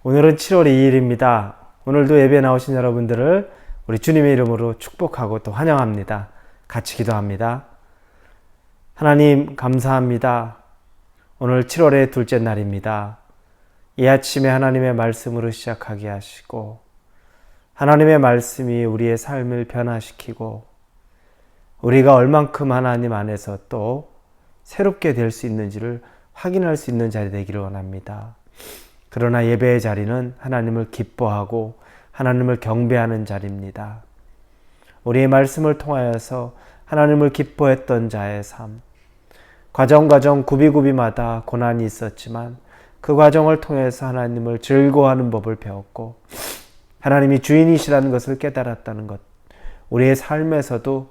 오늘은 7월 2일입니다. 오늘도 예배에 나오신 여러분들을 우리 주님의 이름으로 축복하고 또 환영합니다. 같이 기도합니다. 하나님 감사합니다. 오늘 7월의 둘째 날입니다. 이 아침에 하나님의 말씀으로 시작하게 하시고 하나님의 말씀이 우리의 삶을 변화시키고 우리가 얼만큼 하나님 안에서 또 새롭게 될 수 있는지를 확인할 수 있는 자리 되기를 원합니다. 그러나 예배의 자리는 하나님을 기뻐하고 하나님을 경배하는 자리입니다. 우리의 말씀을 통하여서 하나님을 기뻐했던 자의 삶, 과정 구비마다 고난이 있었지만 그 과정을 통해서 하나님을 즐거워하는 법을 배웠고 하나님이 주인이시라는 것을 깨달았다는 것, 우리의 삶에서도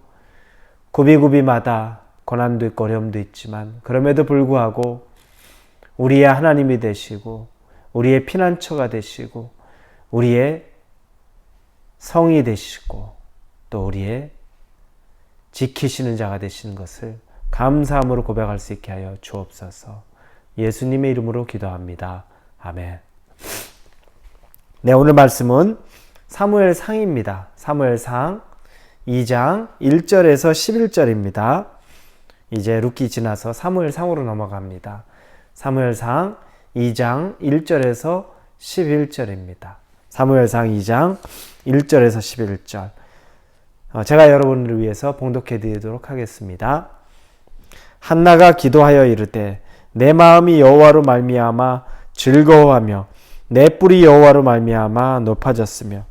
구비마다 고난도 있고 어려움도 있지만 그럼에도 불구하고 우리의 하나님이 되시고 우리의 피난처가 되시고 우리의 성이 되시고 또 우리의 지키시는 자가 되시는 것을 감사함으로 고백할 수 있게 하여 주옵소서. 예수님의 이름으로 기도합니다. 아멘. 네, 오늘 말씀은 사무엘상입니다. 사무엘상 2장 1절에서 11절입니다. 이제 룻기 지나서 사무엘상으로 넘어갑니다. 사무엘상 2장 1절에서 11절입니다. 사무엘상 2장 1절에서 11절. 제가 여러분을 위해서 봉독해 드리도록 하겠습니다. 한나가 기도하여 이르되 내 마음이 여호와로 말미암아 즐거워하며 내 뿔이 여호와로 말미암아 높아졌으며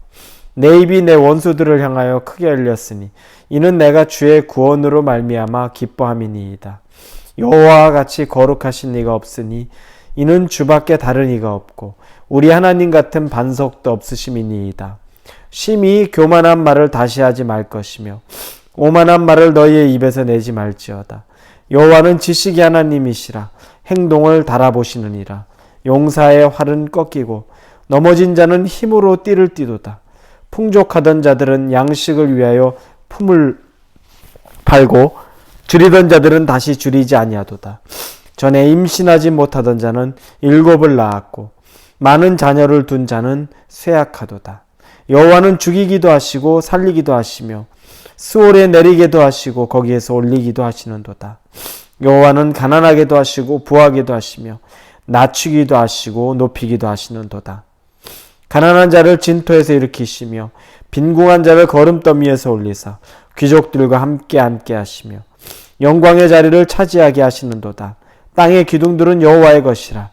내 입이 내 원수들을 향하여 크게 열렸으니 이는 내가 주의 구원으로 말미암아 기뻐함이니이다. 여호와와 같이 거룩하신 이가 없으니 이는 주밖에 다른 이가 없고 우리 하나님 같은 반석도 없으심이니이다. 심히 교만한 말을 다시 하지 말 것이며 오만한 말을 너희의 입에서 내지 말지어다. 여호와는 지식의 하나님이시라. 행동을 달아보시느니라. 용사의 활은 꺾이고 넘어진 자는 힘으로 띠를 띠도다. 풍족하던 자들은 양식을 위하여 품을 팔고 줄이던 자들은 다시 줄이지 아니하도다. 전에 임신하지 못하던 자는 7을 낳았고 많은 자녀를 둔 자는 쇠약하도다. 여호와는 죽이기도 하시고 살리기도 하시며 스올에 내리게도 하시고 거기에서 올리기도 하시는도다. 여호와는 가난하게도 하시고 부하게도 하시며 낮추기도 하시고 높이기도 하시는도다. 가난한 자를 진토에서 일으키시며 빈궁한 자를 거름더미에서 올리사 귀족들과 함께 앉게 하시며 영광의 자리를 차지하게 하시는도다. 땅의 기둥들은 여호와의 것이라.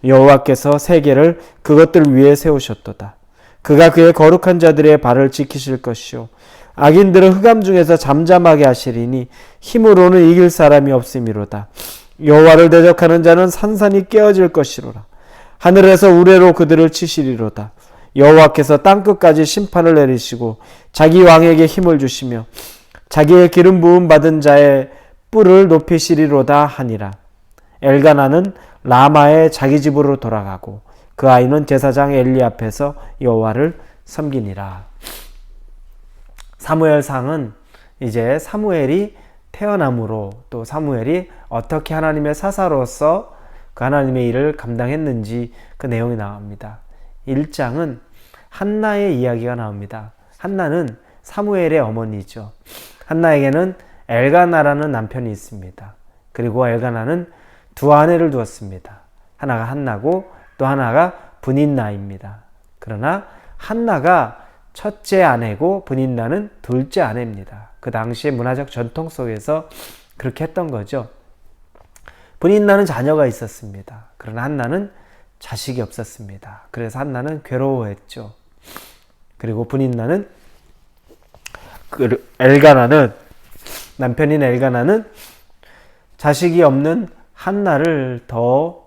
여호와께서 세계를 그것들 위에 세우셨도다. 그가 그의 거룩한 자들의 발을 지키실 것이요 악인들은 흑암 중에서 잠잠하게 하시리니 힘으로는 이길 사람이 없음이로다. 여호와를 대적하는 자는 산산이 깨어질 것이로라. 하늘에서 우레로 그들을 치시리로다. 여호와께서 땅끝까지 심판을 내리시고 자기 왕에게 힘을 주시며 자기의 기름 부음 받은 자의 뿔을 높이시리로다 하니라. 엘가나는 라마의 자기 집으로 돌아가고 그 아이는 제사장 엘리 앞에서 여호와를 섬기니라. 사무엘상은 이제 사무엘이 태어남으로 또 사무엘이 어떻게 하나님의 사사로서 그 하나님의 일을 감당했는지 그 내용이 나옵니다. 1장은 한나의 이야기가 나옵니다. 한나는 사무엘의 어머니죠. 한나에게는 엘가나라는 남편이 있습니다. 그리고 엘가나는 두 아내를 두었습니다. 하나가 한나고 또 하나가 브닌나입니다. 그러나 한나가 첫째 아내고 브닌나는 둘째 아내입니다. 그 당시의 문화적 전통 속에서 그렇게 했던 거죠. 브닌나는 자녀가 있었습니다. 그러나 한나는 자식이 없었습니다. 그래서 한나는 괴로워했죠. 그리고 브닌나는 남편인 엘가나는 자식이 없는 한나를 더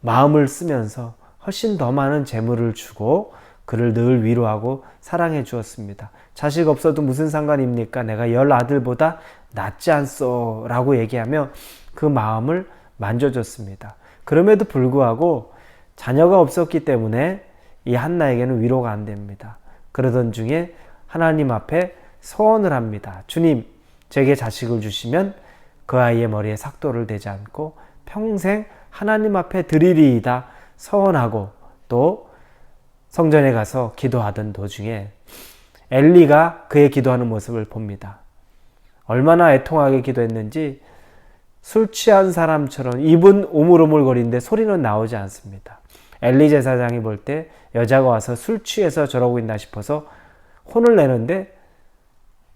마음을 쓰면서 훨씬 더 많은 재물을 주고 그를 늘 위로하고 사랑해 주었습니다. 자식 없어도 무슨 상관입니까? 내가 10아들보다 낫지 않소 라고 얘기하며 그 마음을 만져줬습니다. 그럼에도 불구하고 자녀가 없었기 때문에 이 한나에게는 위로가 안 됩니다. 그러던 중에 하나님 앞에 소원을 합니다. 주님, 제게 자식을 주시면 그 아이의 머리에 삭도를 대지 않고 평생 하나님 앞에 드리리이다 서원하고 또 성전에 가서 기도하던 도중에 엘리가 그의 기도하는 모습을 봅니다. 얼마나 애통하게 기도했는지 술 취한 사람처럼 입은 오물오물거리는데 소리는 나오지 않습니다. 엘리 제사장이 볼 때 여자가 와서 술 취해서 저러고 있나 싶어서 혼을 내는데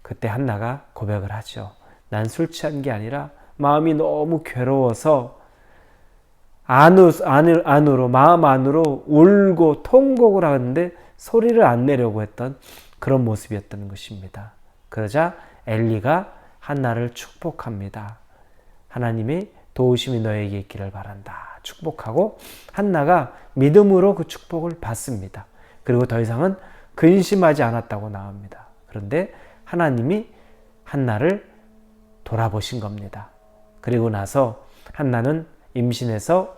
그때 한나가 고백을 하죠. 난 술 취한 게 아니라 마음이 너무 괴로워서 안으로 마음 안으로 울고 통곡을 하는데 소리를 안 내려고 했던 그런 모습이었던 것입니다. 그러자 엘리가 한나를 축복합니다. 하나님이 도우심이 너에게 있기를 바란다. 축복하고 한나가 믿음으로 그 축복을 받습니다. 그리고 더 이상은 근심하지 않았다고 나옵니다. 그런데 하나님이 한나를 돌아보신 겁니다. 그리고 나서 한나는 임신해서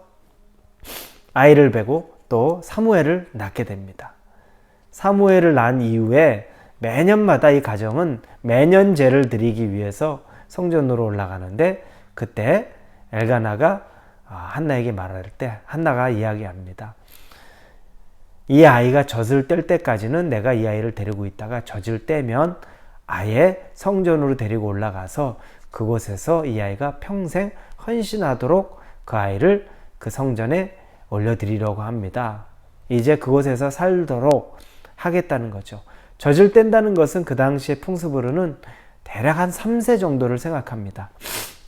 아이를 베고 또 사무엘을 낳게 됩니다. 사무엘을 낳은 이후에 매년마다 이 가정은 매년제를 드리기 위해서 성전으로 올라가는데 그때 엘가나가 한나에게 말할 때 한나가 이야기합니다. 이 아이가 젖을 뗄 때까지는 내가 이 아이를 데리고 있다가 젖을 떼면 아예 성전으로 데리고 올라가서 그곳에서 이 아이가 평생 헌신하도록 그 아이를 그 성전에 올려드리려고 합니다. 이제 그곳에서 살도록 하겠다는 거죠. 젖을 뗀다는 것은 그 당시의 풍습으로는 대략 한 3세 정도를 생각합니다.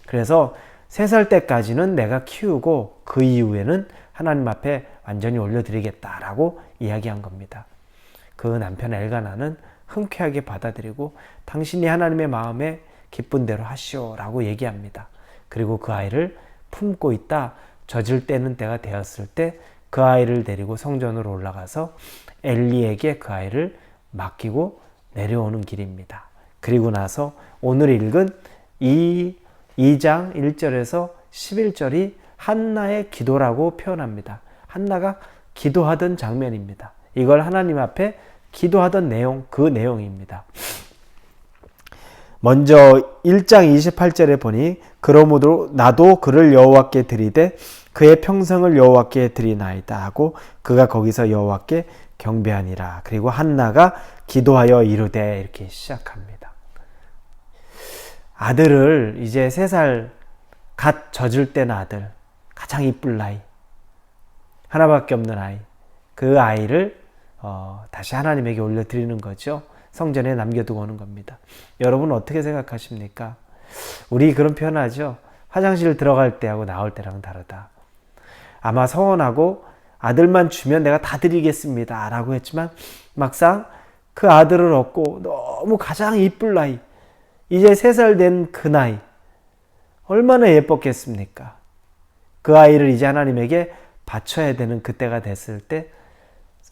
그래서 3살 때까지는 내가 키우고 그 이후에는 하나님 앞에 완전히 올려드리겠다라고 이야기한 겁니다. 그 남편 엘가나는 흔쾌하게 받아들이고 당신이 하나님의 마음에 기쁜 대로 하시오라고 얘기합니다. 그리고 그 아이를 품고 있다 젖을 떼는 때가 되었을 때 그 아이를 데리고 성전으로 올라가서 엘리에게 그 아이를 맡기고 내려오는 길입니다. 그리고 나서 오늘 읽은 2장 1절에서 11절이 한나의 기도라고 표현합니다. 한나가 기도하던 장면입니다. 이걸 하나님 앞에 기도하던 내용, 그 내용입니다. 먼저 1장 28절에 보니 그러므로 나도 그를 여호와께 드리되 그의 평생을 여호와께 드리나이다 하고 그가 거기서 여호와께 경배하니라. 그리고 한나가 기도하여 이르되 이렇게 시작합니다. 아들을 이제 3살 갓 젖을 뗀 아들, 가장 이쁠 나이, 하나밖에 없는 아이, 그 아이를 다시 하나님에게 올려드리는 거죠. 성전에 남겨두고 오는 겁니다. 여러분 어떻게 생각하십니까? 우리 그런 표현하죠. 화장실 들어갈 때하고 나올 때랑 다르다. 아마 서원하고 아들만 주면 내가 다 드리겠습니다 라고 했지만 막상 그 아들을 얻고 너무 가장 이쁠 나이, 이제 3살 된 그 나이, 얼마나 예뻤겠습니까? 그 아이를 이제 하나님에게 바쳐야 되는 그때가 됐을 때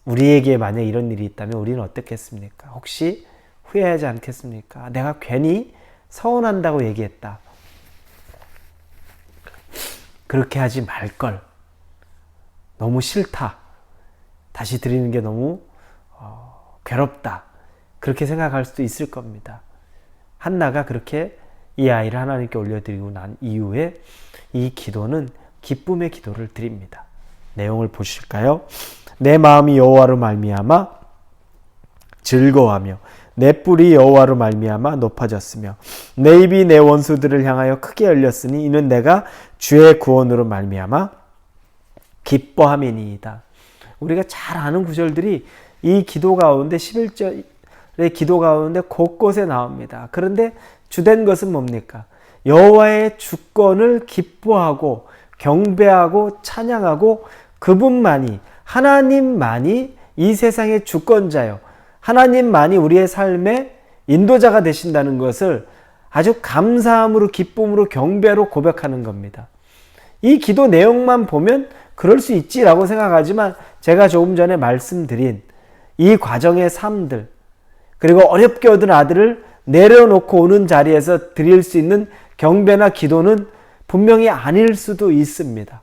우리에게 만약 이런 일이 있다면 우리는 어떻겠습니까? 혹시 후회하지 않겠습니까? 내가 괜히 서운한다고 얘기했다. 그렇게 하지 말걸. 너무 싫다. 다시 드리는 게 너무 괴롭다. 그렇게 생각할 수도 있을 겁니다. 한나가 그렇게 이 아이를 하나님께 올려드리고 난 이후에 이 기도는 기쁨의 기도를 드립니다. 내용을 보실까요? 내 마음이 여호와로 말미암아 즐거워하며 내 뿔이 여호와로 말미암아 높아졌으며 내 입이 내 원수들을 향하여 크게 열렸으니 이는 내가 주의 구원으로 말미암아 기뻐함이니이다. 우리가 잘 아는 구절들이 이 기도 가운데 11절의 기도 가운데 곳곳에 나옵니다. 그런데 주된 것은 뭡니까? 여호와의 주권을 기뻐하고 경배하고 찬양하고 그분만이, 하나님만이 이 세상의 주권자요, 하나님만이 우리의 삶의 인도자가 되신다는 것을 아주 감사함으로 기쁨으로 경배로 고백하는 겁니다. 이 기도 내용만 보면 그럴 수 있지라고 생각하지만 제가 조금 전에 말씀드린 이 과정의 삶들, 그리고 어렵게 얻은 아들을 내려놓고 오는 자리에서 드릴 수 있는 경배나 기도는 분명히 아닐 수도 있습니다.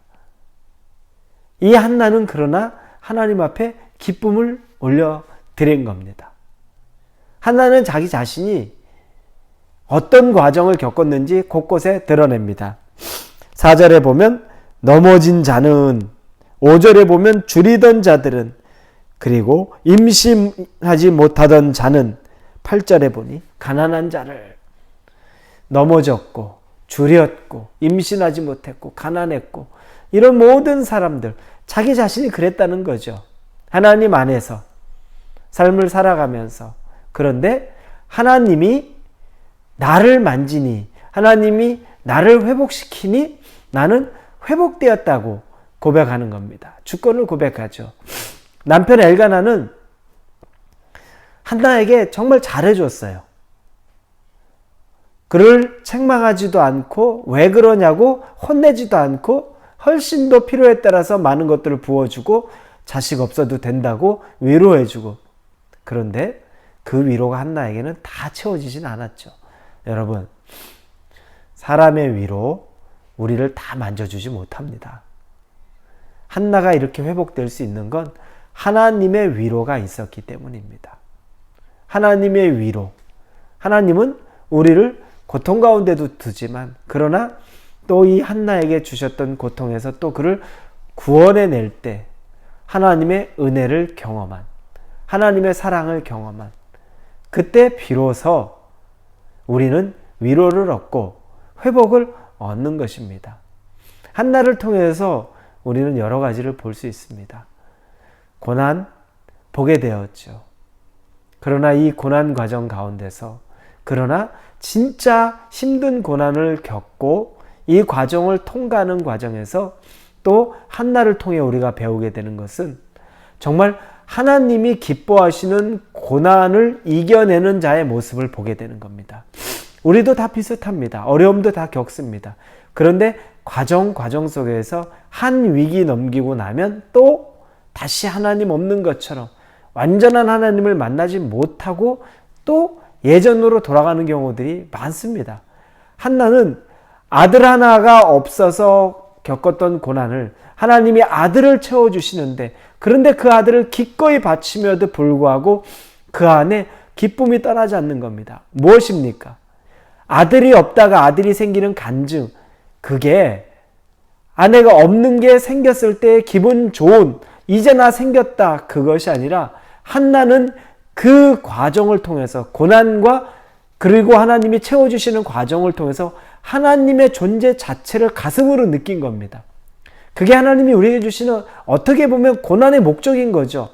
이 한나는 그러나 하나님 앞에 기쁨을 올려드린 겁니다. 한나는 자기 자신이 어떤 과정을 겪었는지 곳곳에 드러냅니다. 4절에 보면 넘어진 자는 5절에 보면 줄이던 자들은, 그리고 임신하지 못하던 자는 8절에 보니 가난한 자를, 넘어졌고 줄였고 임신하지 못했고 가난했고 이런 모든 사람들, 자기 자신이 그랬다는 거죠. 하나님 안에서 삶을 살아가면서. 그런데 하나님이 나를 만지니, 하나님이 나를 회복시키니 나는 회복되었다고 고백하는 겁니다. 주권을 고백하죠. 남편 엘가나는 한나에게 정말 잘해줬어요. 그를 책망하지도 않고 왜 그러냐고 혼내지도 않고 훨씬 더 필요에 따라서 많은 것들을 부어주고 자식 없어도 된다고 위로해주고. 그런데 그 위로가 한나에게는 다 채워지진 않았죠. 여러분, 사람의 위로 우리를 다 만져주지 못합니다. 한나가 이렇게 회복될 수 있는 건 하나님의 위로가 있었기 때문입니다. 하나님의 위로. 하나님은 우리를 고통 가운데도 두지만, 그러나 또 이 한나에게 주셨던 고통에서 또 그를 구원해낼 때 하나님의 은혜를 경험한, 하나님의 사랑을 경험한, 그때 비로소 우리는 위로를 얻고 회복을 얻는 것입니다. 한나를 통해서 우리는 여러 가지를 볼 수 있습니다. 고난 보게 되었죠. 그러나 이 고난 과정 가운데서, 그러나 진짜 힘든 고난을 겪고 이 과정을 통과하는 과정에서 또 한나를 통해 우리가 배우게 되는 것은 정말 하나님이 기뻐하시는 고난을 이겨내는 자의 모습을 보게 되는 겁니다. 우리도 다 비슷합니다. 어려움도 다 겪습니다. 그런데 과정 속에서 한 위기 넘기고 나면 또 다시 하나님 없는 것처럼 완전한 하나님을 만나지 못하고 또 예전으로 돌아가는 경우들이 많습니다. 한나는 아들 하나가 없어서 겪었던 고난을 하나님이 아들을 채워주시는데, 그런데 그 아들을 기꺼이 바치며도 불구하고 그 안에 기쁨이 떠나지 않는 겁니다. 무엇입니까? 아들이 없다가 아들이 생기는 간증, 그게 아내가 없는 게 생겼을 때 기분 좋은, 이제 나 생겼다, 그것이 아니라 한나는 그 과정을 통해서, 고난과 그리고 하나님이 채워주시는 과정을 통해서 하나님의 존재 자체를 가슴으로 느낀 겁니다. 그게 하나님이 우리에게 주시는, 어떻게 보면 고난의 목적인 거죠.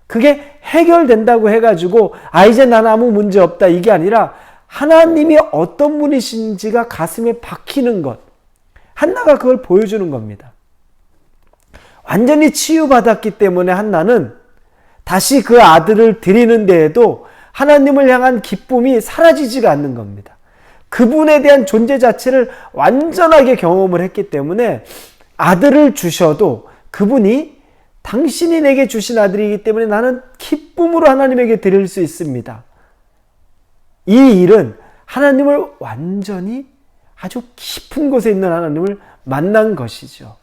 그게 해결된다고 해가지고 이제 난 아무 문제 없다, 이게 아니라 하나님이 어떤 분이신지가 가슴에 박히는 것, 한나가 그걸 보여주는 겁니다. 완전히 치유받았기 때문에 한나는 다시 그 아들을 드리는 데에도 하나님을 향한 기쁨이 사라지지가 않는 겁니다. 그분에 대한 존재 자체를 완전하게 경험을 했기 때문에 아들을 주셔도 그분이 당신이 내게 주신 아들이기 때문에 나는 기쁨으로 하나님에게 드릴 수 있습니다. 이 일은 하나님을 완전히 아주 깊은 곳에 있는 하나님을 만난 것이죠.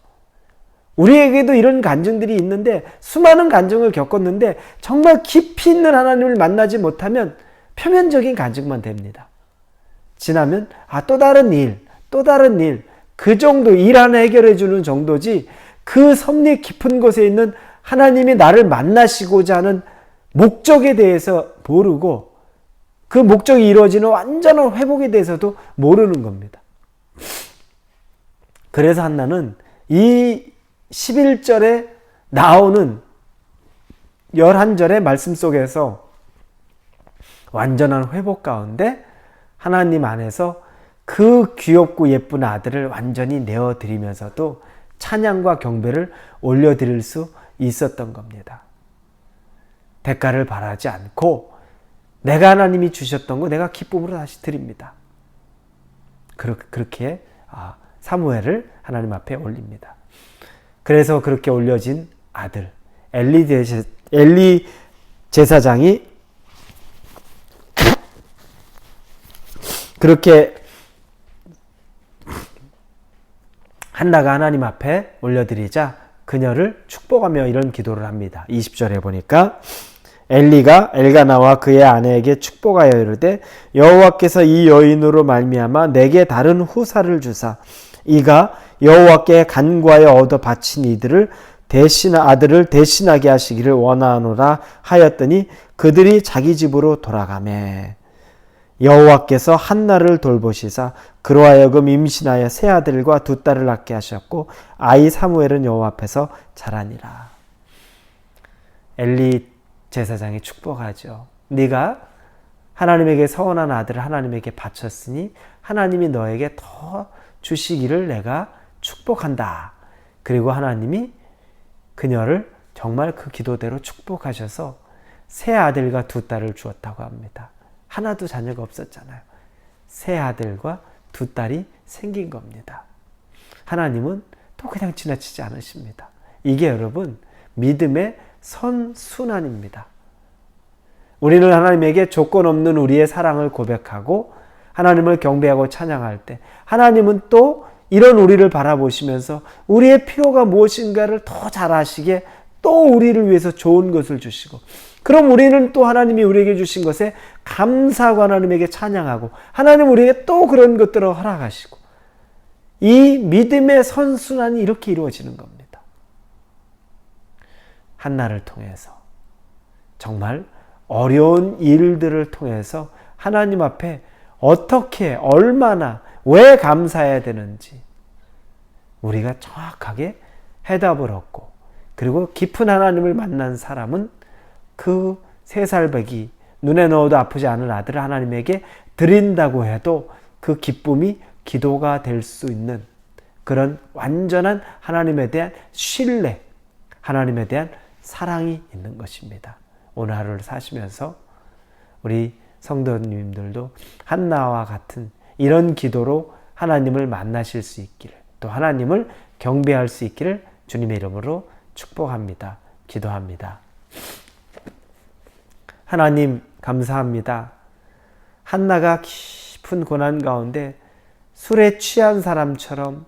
우리에게도 이런 간증들이 있는데, 수많은 간증을 겪었는데 정말 깊이 있는 하나님을 만나지 못하면 표면적인 간증만 됩니다. 지나면 또 다른 일, 그 정도 일 하나 해결해 주는 정도지, 그 섭리 깊은 곳에 있는 하나님이 나를 만나시고자 하는 목적에 대해서 모르고 그 목적이 이루어지는 완전한 회복에 대해서도 모르는 겁니다. 그래서 한나는 이 11절에 나오는 11절의 말씀 속에서 완전한 회복 가운데 하나님 안에서 그 귀엽고 예쁜 아들을 완전히 내어드리면서도 찬양과 경배를 올려드릴 수 있었던 겁니다. 대가를 바라지 않고 내가 하나님이 주셨던 거 내가 기쁨으로 다시 드립니다. 그렇게 사무엘을 하나님 앞에 올립니다. 그래서 그렇게 올려진 아들 엘리 제사장이 그렇게 한나가 하나님 앞에 올려드리자 그녀를 축복하며 이런 기도를 합니다. 20절에 보니까 엘리가 엘가나와 그의 아내에게 축복하여 이르되 여호와께서 이 여인으로 말미암아 내게 다른 후사를 주사 이가 여호와께 간구하여 얻어 바친 이들을 아들을 대신하게 하시기를 원하노라 하였더니 그들이 자기 집으로 돌아가매 여호와께서 한나를 돌보시사 그로 하여금 임신하여 세 아들과 두 딸을 낳게 하셨고 아이 사무엘은 여호와 앞에서 자라니라. 엘리 제사장이 축복하죠. 네가 하나님에게 서원한 아들을 하나님에게 바쳤으니 하나님이 너에게 더 주시기를 내가 축복한다. 그리고 하나님이 그녀를 정말 그 기도대로 축복하셔서 세 아들과 두 딸을 주었다고 합니다. 하나도 자녀가 없었잖아요. 세 아들과 두 딸이 생긴 겁니다. 하나님은 또 그냥 지나치지 않으십니다. 이게 여러분 믿음의 선순환입니다. 우리는 하나님에게 조건 없는 우리의 사랑을 고백하고 하나님을 경배하고 찬양할 때 하나님은 또 이런 우리를 바라보시면서 우리의 필요가 무엇인가를 더 잘 아시게 또 우리를 위해서 좋은 것을 주시고 그럼 우리는 또 하나님이 우리에게 주신 것에 감사하고 하나님에게 찬양하고 하나님 우리에게 또 그런 것들을 허락하시고 이 믿음의 선순환이 이렇게 이루어지는 겁니다. 한나를 통해서 정말 어려운 일들을 통해서 하나님 앞에 어떻게 얼마나 왜 감사해야 되는지 우리가 정확하게 해답을 얻고 그리고 깊은 하나님을 만난 사람은 그 3살배기 눈에 넣어도 아프지 않은 아들을 하나님에게 드린다고 해도 그 기쁨이 기도가 될 수 있는 그런 완전한 하나님에 대한 신뢰, 하나님에 대한 사랑이 있는 것입니다. 오늘 하루를 사시면서 우리 성도님들도 한나와 같은 이런 기도로 하나님을 만나실 수 있기를 또 하나님을 경배할 수 있기를 주님의 이름으로 축복합니다. 기도합니다. 하나님 감사합니다. 한나가 깊은 고난 가운데 술에 취한 사람처럼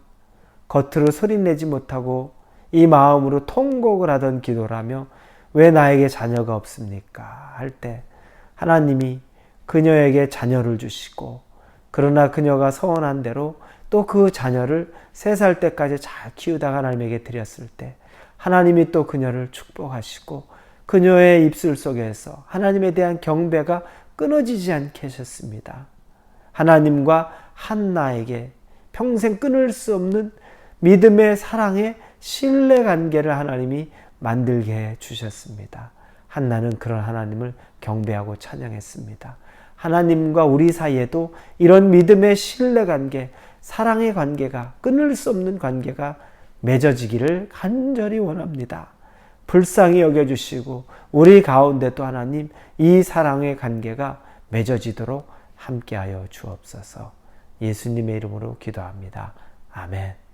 겉으로 소리내지 못하고 이 마음으로 통곡을 하던 기도라며 왜 나에게 자녀가 없습니까? 할 때 하나님이 그녀에게 자녀를 주시고 그러나 그녀가 서원한 대로 또 그 자녀를 3살 때까지 잘 키우다가 하나님에게 드렸을 때 하나님이 또 그녀를 축복하시고 그녀의 입술 속에서 하나님에 대한 경배가 끊어지지 않게 하셨습니다. 하나님과 한나에게 평생 끊을 수 없는 믿음의 사랑의 신뢰관계를 하나님이 만들게 해 주셨습니다. 한나는 그런 하나님을 경배하고 찬양했습니다. 하나님과 우리 사이에도 이런 믿음의 신뢰관계, 사랑의 관계가 끊을 수 없는 관계가 맺어지기를 간절히 원합니다. 불쌍히 여겨주시고 우리 가운데도 하나님 이 사랑의 관계가 맺어지도록 함께하여 주옵소서. 예수님의 이름으로 기도합니다. 아멘.